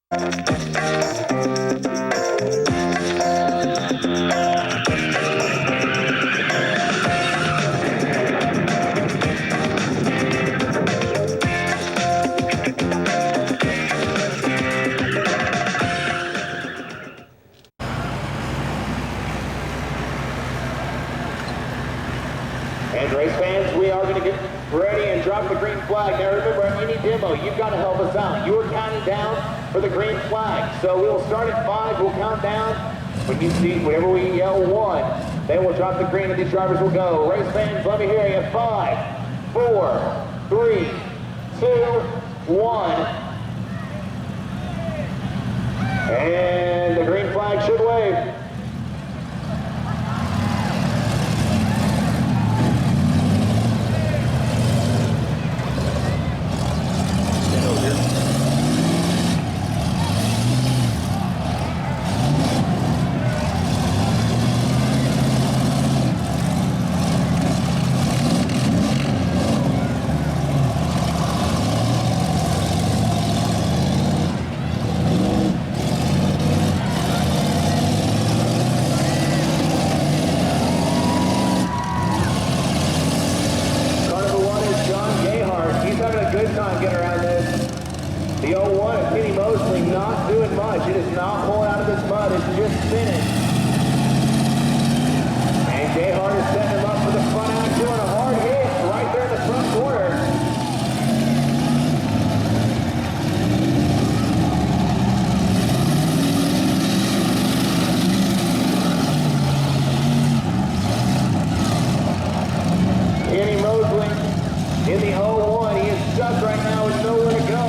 And race fans, we are going to get ready and drop the green flag. Now remember, any demo, you've got to help us out. You are counting down for the green flag. So we'll start at 5, we'll count down. When you see, whenever we yell 1, then we'll drop the green and these drivers will go. Race fans, let me hear you. 5, 4, 3, 2, 1. And the green flag should wave. The 01 of Kenny Mosley not doing much. It is not pulling out of this mud. It's just spinning. And Gayhart is setting him up for the front out, doing a hard hit right there in the front corner. Kenny Mosley in the 01. He is stuck right now with nowhere to go.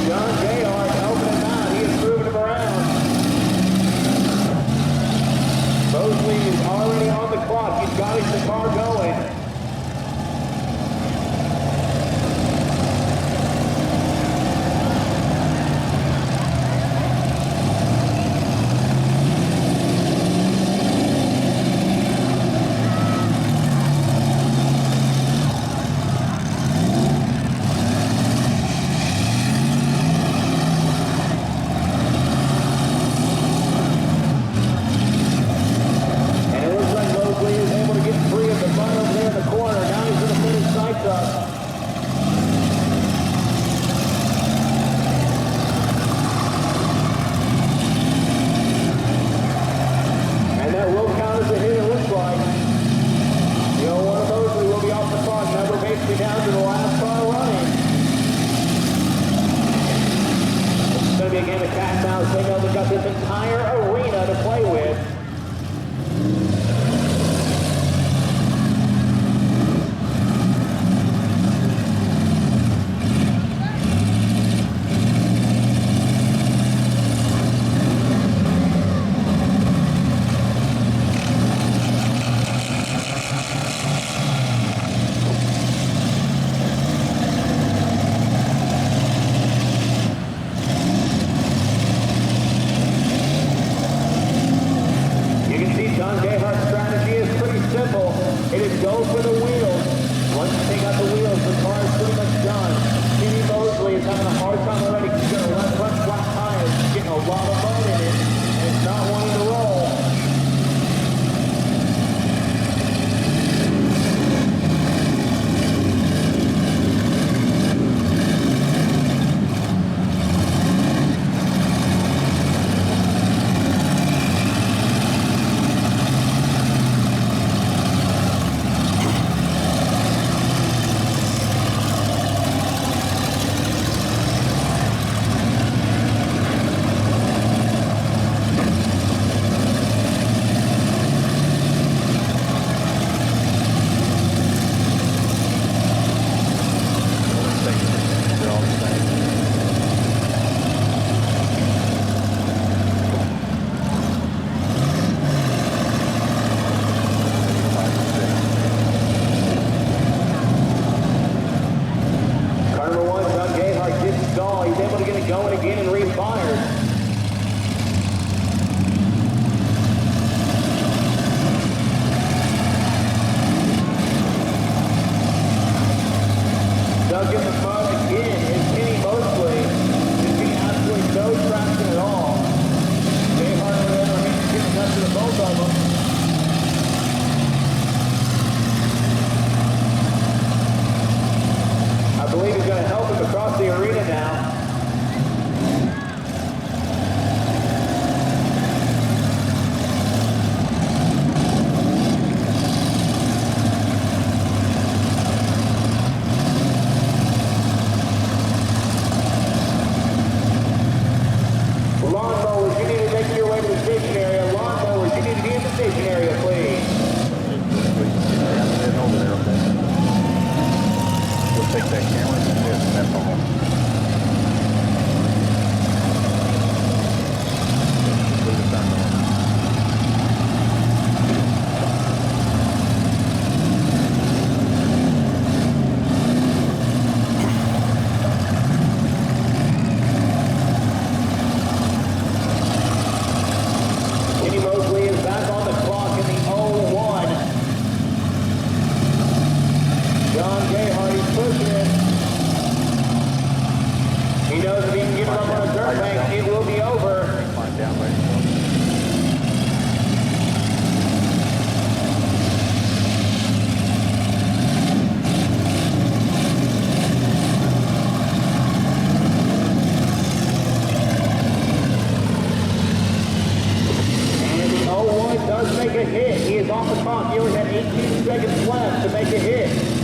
John Gayhart helping him out. He is moving him around. Mosley is already on the clock. He's got his car going. Down to the last car running. It's going to be a game of cat and mouse. They know they've got this entire arena to play with. It is go for the wheels. Once you take out the wheels, the car is pretty much done. Kenny Mosley is having a hard time already because he's got a left front flat tire. He's getting a lot of mud in it, and it's not wanting to roll. a hit. He is off the clock. He only had 18 seconds left to make a hit.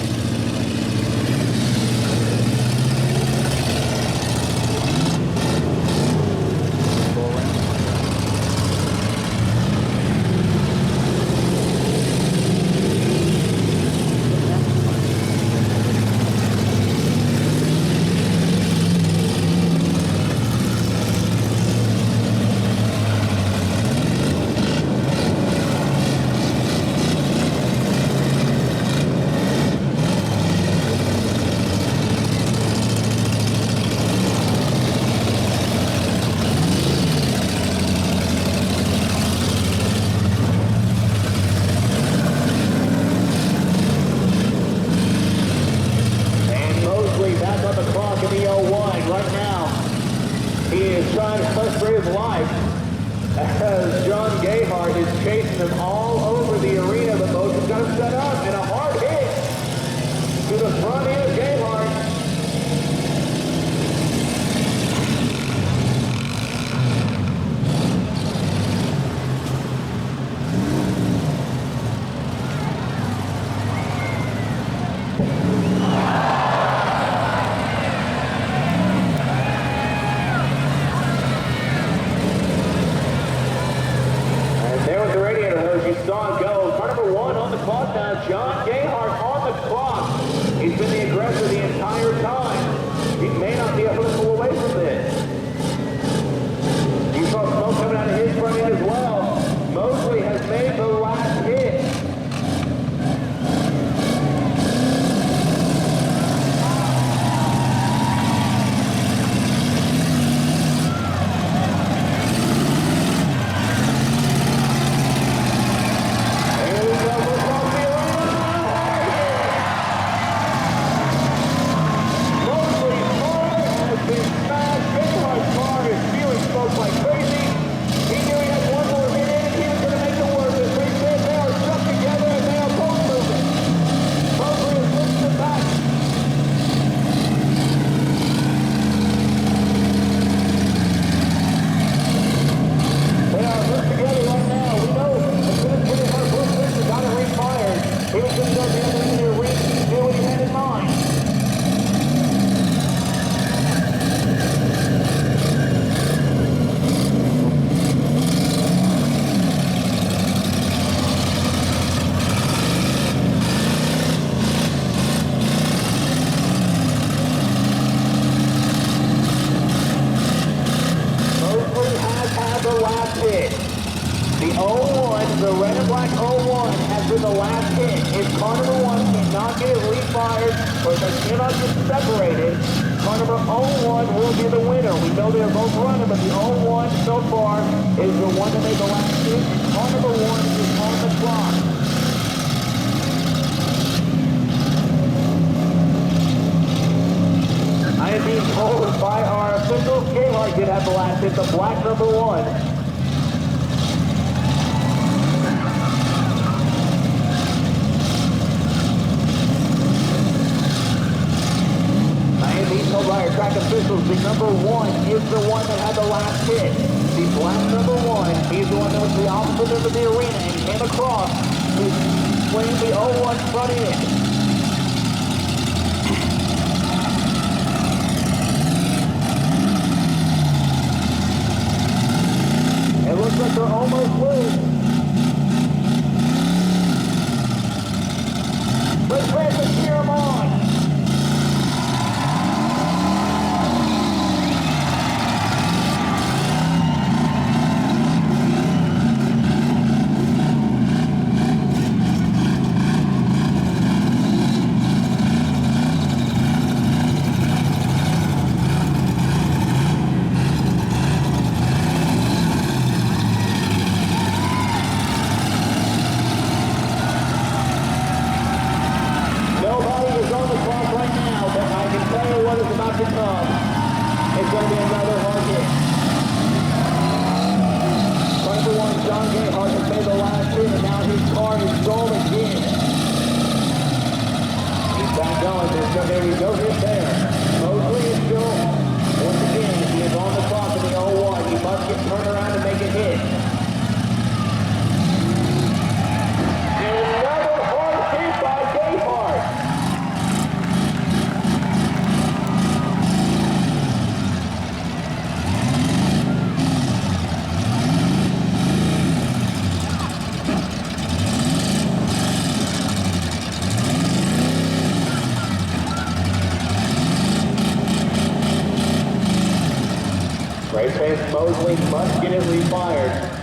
Hose link must get it refired.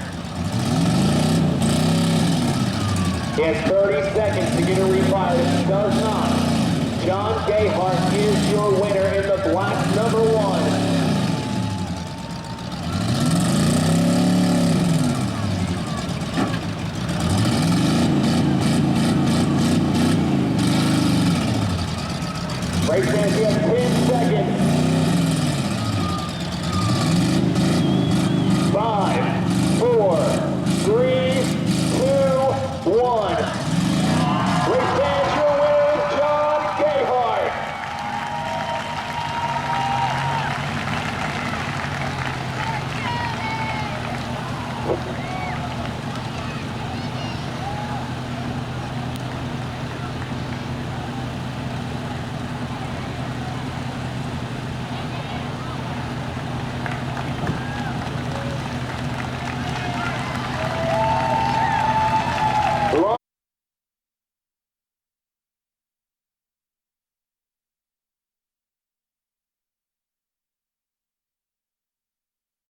He has 30 seconds to get it refired. If he does not, John Gayhart is